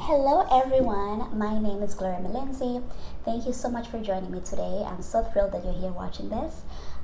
Hello everyone, my name is Gloria Melenzi. Thank you so much for joining me today. I'm so thrilled that you're here watching this.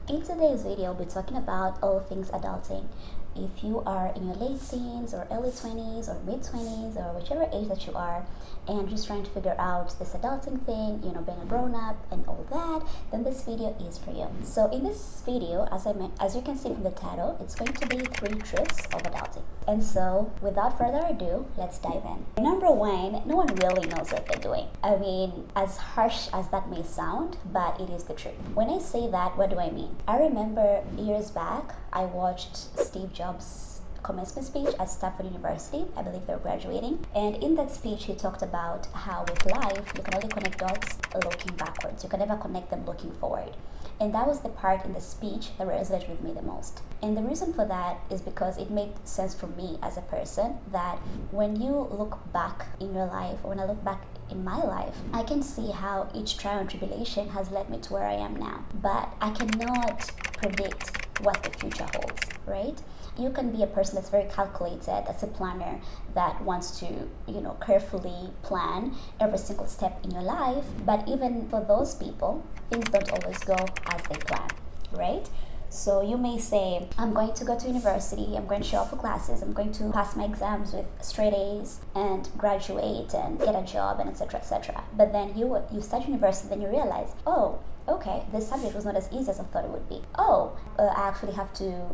In today's video, I'll be talking about all things adulting. If you are in your late teens or early 20s or mid 20s or whichever age that you are and just trying to figure out this adulting thing, being a grown up and all that, then this video is for you. So in this video, as you can see from the title, it's going to be 3 truths of adulting. And so without further ado, let's dive in. Number 1, no one really knows what they're doing. I mean, as harsh as that may sound, but it is the truth. When I say that, what do I mean? I remember years back, I watched Steve Jobs' commencement speech at Stanford University. I believe they're graduating. And in that speech, he talked about how with life, you can only connect dots looking backwards. You can never connect them looking forward. And that was the part in the speech that resonated with me the most. And the reason for that is because it made sense for me as a person that when you look back in your life, or when I look back in my life, I can see how each trial and tribulation has led me to where I am now. But I cannot predict what the future holds, right? You can be a person that's very calculated, that's a planner, that wants to, carefully plan every single step in your life. But even for those people, things don't always go as they plan, right? So you may say, I'm going to go to university, I'm going to show up for classes, I'm going to pass my exams with straight A's and graduate and get a job and etc. etc. But then you start university, then you realize, oh, okay, this subject was not as easy as I thought it would be. I actually have to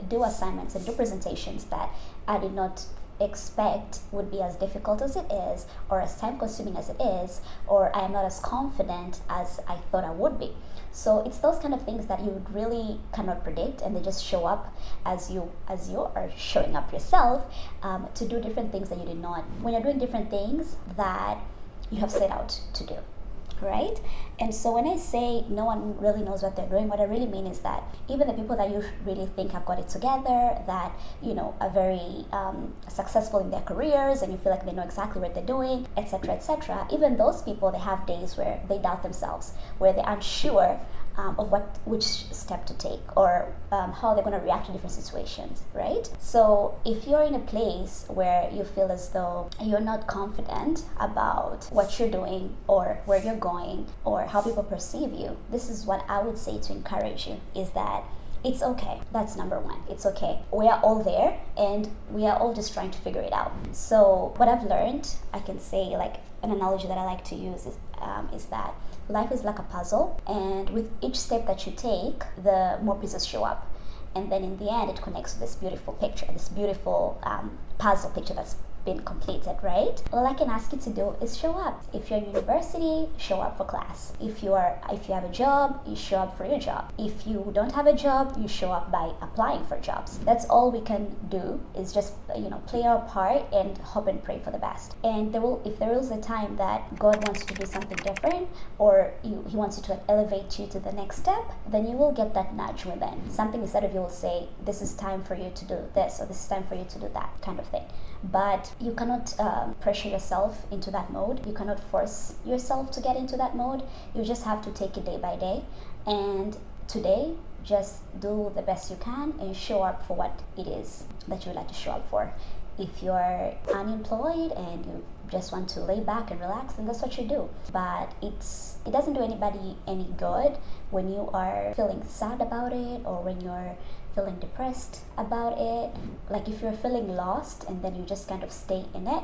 do assignments and do presentations that I did not expect would be as difficult as it is, or as time consuming as it is, or I am not as confident as I thought I would be. So it's those kind of things that you really cannot predict, and they just show up as you are showing up yourself to do different things that you did not, when you're doing different things that you have set out to do. Right? And so when I say no one really knows what they're doing, what I really mean is that even the people that you really think have got it together, that are very successful in their careers, and you feel like they know exactly what they're doing, etc., etc., even those people, they have days where they doubt themselves, where they aren't sure of which step to take, or how they're going to react to different situations, right? So if you're in a place where you feel as though you're not confident about what you're doing, or where you're going, or how people perceive you, this is what I would say to encourage you, is that it's okay. That's number 1. It's okay. We are all there, and we are all just trying to figure it out. So what I've learned, I can say, like an analogy that I like to use is that life is like a puzzle, and with each step that you take, the more pieces show up. And then in the end, it connects to this beautiful picture, this beautiful puzzle picture that's been completed, right? All I can ask you to do is show up. If you're in university, show up for class. If you have a job, you show up for your job. If you don't have a job, you show up by applying for jobs. That's all we can do, is just play our part and hope and pray for the best. And if there is a time that God wants you to do something different, or He wants you to elevate you to the next step, then you will get that nudge within. Something inside of you will say, this is time for you to do this, or this is time for you to do that, kind of thing. But you cannot pressure yourself into that mode. You cannot force yourself to get into that mode. You just have to take it day by day. And today, just do the best you can and show up for what it is that you would like to show up for. If you're unemployed and you just want to lay back and relax, then that's what you do. But it doesn't do anybody any good when you are feeling sad about it, or when you're feeling depressed about it. Like if you're feeling lost and then you just kind of stay in it,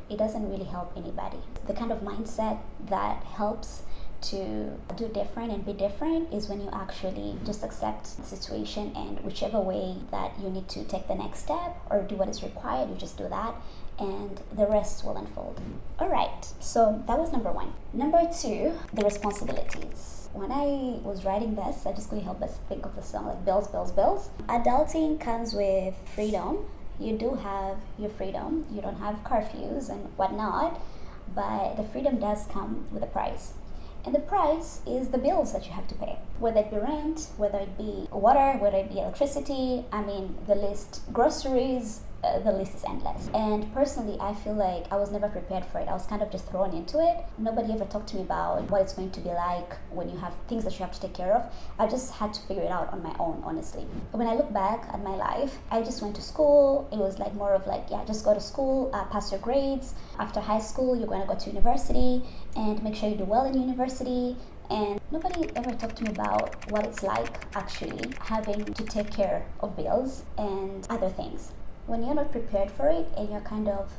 it doesn't really help anybody. The kind of mindset that helps to do different and be different is when you actually just accept the situation, and whichever way that you need to take the next step or do what is required, you just do that, and the rest will unfold. All right, so that was number 1. Number 2, the responsibilities. When I was writing this, I just couldn't help but think of the song, like bills, bills, bills. Adulting comes with freedom. You do have your freedom. You don't have curfews and whatnot, but the freedom does come with a price. And the price is the bills that you have to pay, whether it be rent, whether it be water, whether it be electricity, the list, groceries, the list is endless. And personally, I feel like I was never prepared for it. I was kind of just thrown into it. Nobody ever talked to me about what it's going to be like when you have things that you have to take care of. I just had to figure it out on my own, honestly. When I look back at my life, I just went to school. It was like more of like, yeah, just go to school, pass your grades. After high school, you're going to go to university and make sure you do well in university. And nobody ever talked to me about what it's like actually having to take care of bills and other things. When you're not prepared for it and you're kind of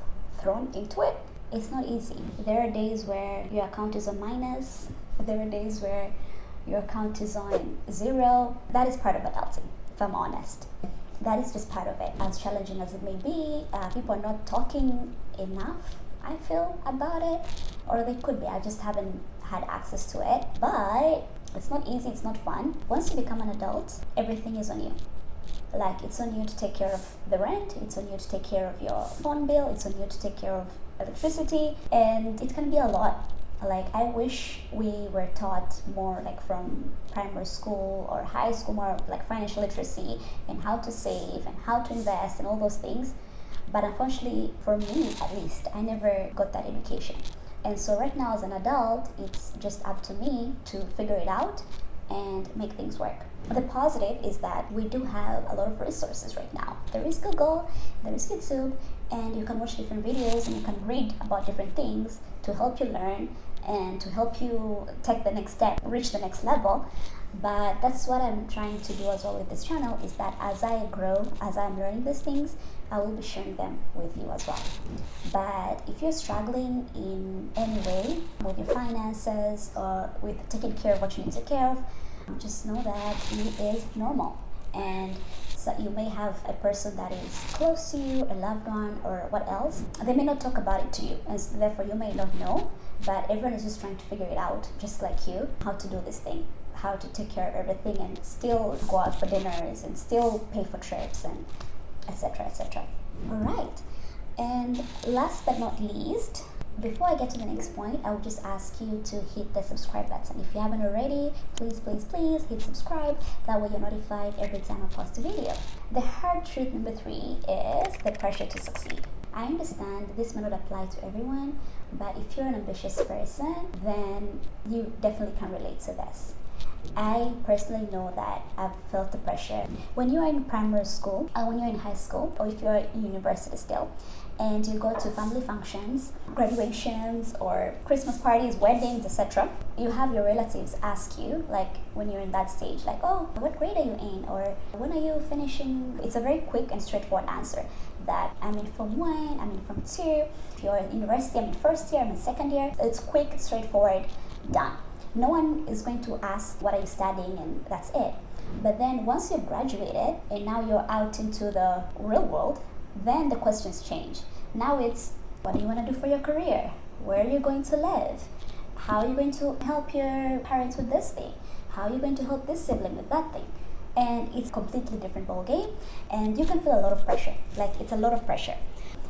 thrown into it, it's not easy. There are days where your account is on minus. There are days where your account is on zero. That is part of adulting, if I'm honest. That is just part of it. As challenging as it may be, people are not talking enough, I feel, about it. Or they could be, I just haven't had access to it. But it's not easy, it's not fun. Once you become an adult, everything is on you. Like, it's on you to take care of the rent, it's on you to take care of your phone bill, it's on you to take care of electricity, and it can be a lot. Like, I wish we were taught more, like from primary school or high school, more like financial literacy and how to save and how to invest and all those things. But unfortunately, for me at least, I never got that education. And so right now as an adult, it's just up to me to figure it out and make things work. The positive is that we do have a lot of resources right now. There is Google, there is YouTube, and you can watch different videos and you can read about different things to help you learn and to help you take the next step, reach the next level. But that's what I'm trying to do as well with this channel, is that as I grow, as I'm learning these things, I will be sharing them with you as well. But if you're struggling in any way with your finances or with taking care of what you need to take care of, just know that it is normal. And so you may have a person that is close to you, a loved one, or what else. They may not talk about it to you, and so therefore you may not know, but everyone is just trying to figure it out, just like you, how to do this thing, how to take care of everything and still go out for dinners and still pay for trips and etc. etc. All right. And last but not least, before I get to the next point, I would just ask you to hit the subscribe button. If you haven't already, please, please, please hit subscribe. That way you're notified every time I post a video. The hard truth number 3 is the pressure to succeed. I understand this may not apply to everyone, but if you're an ambitious person, then you definitely can relate to this. I personally know that I've felt the pressure. When you're in primary school, or when you're in high school, or if you're in university still, and you go to family functions, graduations, or Christmas parties, weddings, etc., you have your relatives ask you, like when you're in that stage, like, oh, what grade are you in? Or when are you finishing? It's a very quick and straightforward answer that I'm in Form 1, I'm in Form 2. If you're in university, I'm in first year, I'm in second year. It's quick, straightforward, done. No one is going to ask what are you studying, and that's it. But then once you've graduated and now you're out into the real world, then the questions change. Now it's, what do you want to do for your career? Where are you going to live? How are you going to help your parents with this thing? How are you going to help this sibling with that thing? And it's a completely different ballgame, and you can feel a lot of pressure. Like, it's a lot of pressure.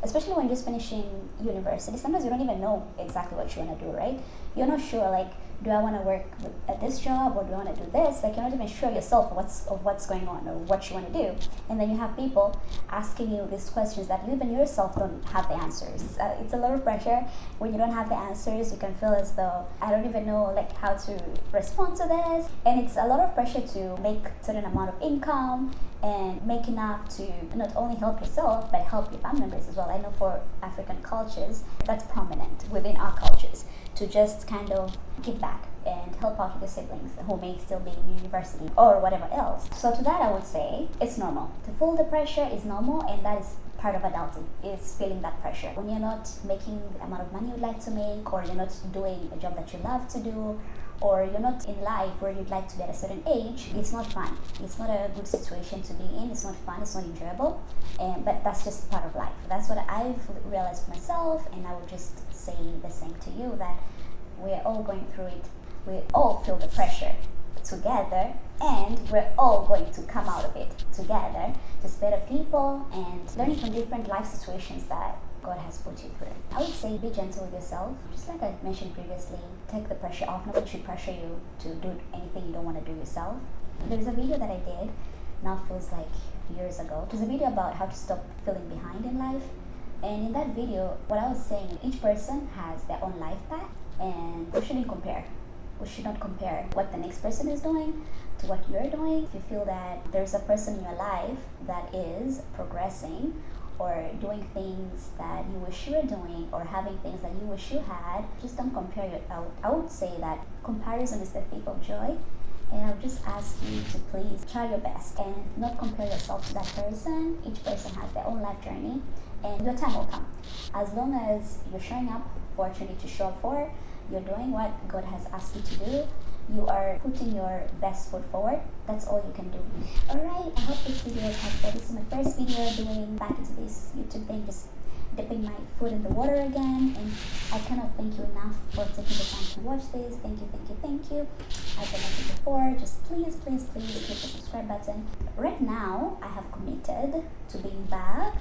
Especially when you're just finishing university, sometimes you don't even know exactly what you want to do, right? You're not sure, like, do I want to work at this job or do I want to do this? Like, you're not even sure yourself of what's going on or what you want to do. And then you have people asking you these questions that you even yourself don't have the answers. It's a lot of pressure. When you don't have the answers, you can feel as though, I don't even know like how to respond to this. And it's a lot of pressure to make a certain amount of income and make enough to not only help yourself, but help your family members as well. I know for African cultures, that's prominent within our cultures, to just kind of give back and help out with the siblings who may still be in university or whatever else. So to that I would say it's normal. To feel the pressure is normal, and that is part of adulting, is feeling that pressure. When you're not making the amount of money you'd like to make, or you're not doing a job that you love to do, or you're not in life where you'd like to be at a certain age, it's not fun. It's not a good situation to be in. It's not fun. It's not enjoyable. But that's just part of life. That's what I've realized for myself, and I would just say the same to you, that we're all going through it. We all feel the pressure together, and we're all going to come out of it together, just better people and learning from different life situations that God has put you through. I would say be gentle with yourself. Just like I mentioned previously, take the pressure off. Nobody should pressure you to do anything you don't want to do yourself. There's a video that I did now feels like years ago. It was a video about how to stop feeling behind in life. And in that video, what I was saying, each person has their own life path, and we shouldn't compare. We should not compare what the next person is doing to what you're doing. If you feel that there's a person in your life that is progressing or doing things that you wish you were doing or having things that you wish you had, just don't compare it out. I would say that comparison is the thief of joy. And I would just ask you to please try your best and not compare yourself to that person. Each person has their own life journey, and your time will come. As long as you're showing up for what you need to show up for, you're doing what God has asked you to do, you are putting your best foot forward, that's all you can do. Alright, I hope this video was helpful. This is my first video doing back into this YouTube thing, just dipping my foot in the water again, and I cannot thank you enough for taking the time to watch this. Thank you, thank you, thank you. I've been mentioned before, just please hit the subscribe button. Right now, I have committed to being back,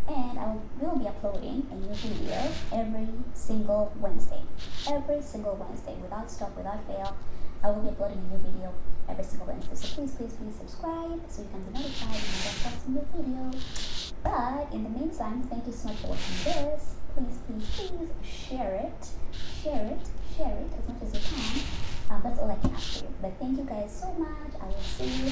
and I will be uploading a new video every single Wednesday. Every single Wednesday, without stop, without fail. I will be uploading a new video every single Wednesday. So please subscribe so you can be notified when I post a new video. But in the meantime, thank you so much for watching this. Please share it as much as you can. That's all I can ask for you. But thank you guys so much. I will see you